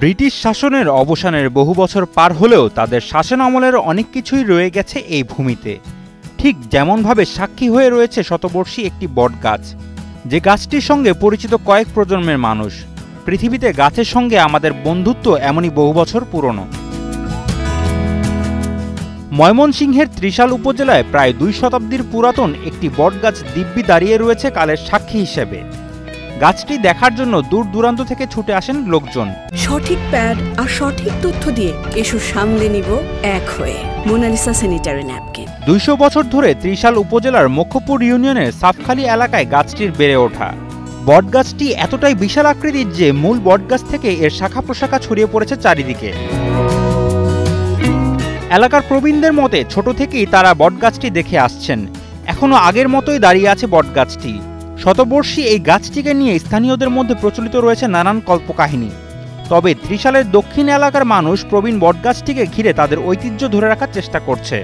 British শাসনের অবসানের বহু বছর পার হলেও তাদের শাসন আমলের অনেক কিছুই রয়ে গেছে এই ভূমিতে। ঠিক যেমনভাবে সাক্ষী হয়ে রয়েছে শতবর্ষী একটি বটগাছ, যে গাছটির সঙ্গে পরিচিত কয়েক প্রজন্মের মানুষ। পৃথিবীতে গাছের সঙ্গে আমাদের বন্ধুত্ব এমনই বহু বছর পুরনো। ময়মনসিংহের ত্রিশাল উপজেলায় প্রায় 2 শতাব্দীর পুরাতন একটি বটগাছ দিব্যি দাঁড়িয়ে রয়েছে কালের সাক্ষী হিসেবে। গাছটি দেখার জন্য দূর দূরান্ত থেকে ছুটে আসেন লোকজন। সঠিক প্যাড আর সঠিক তথ্য দিয়ে এসব সামলে নিব এক হয়ে। Mona Lisa sanitary napkin. 200 বছর ধরে ত্রিশাল উপজেলার মক্ষপুর ইউনিয়নের সাফখালী এলাকায় গাছটির বেড়ে ওঠা। বটগাছটি এতটাই বিশাল আকৃতির যে মূল বটগাছ থেকে এর শাখা প্রশাখা ছড়িয়ে পড়েছে চারিদিকে। এলাকার প্রবীণদের মতে ছোট থেকেই তারা বটগাছটি দেখে আসছেন। এখনো আগের মতোই দাঁড়িয়ে আছে বটগাছটি। শতবর্ষী এই গাছটিকে নিয়ে স্থানীয়দের মধ্যে প্রচলিত রয়েছে নানান কল্পকাহিনী। তবে ত্রিশালের দক্ষিণ এলাকার মানুষ প্রবীণ বটগাছটিকে ঘিরে তাদের ঐতিহ্য ধরে রাখার চেষ্টা করছে।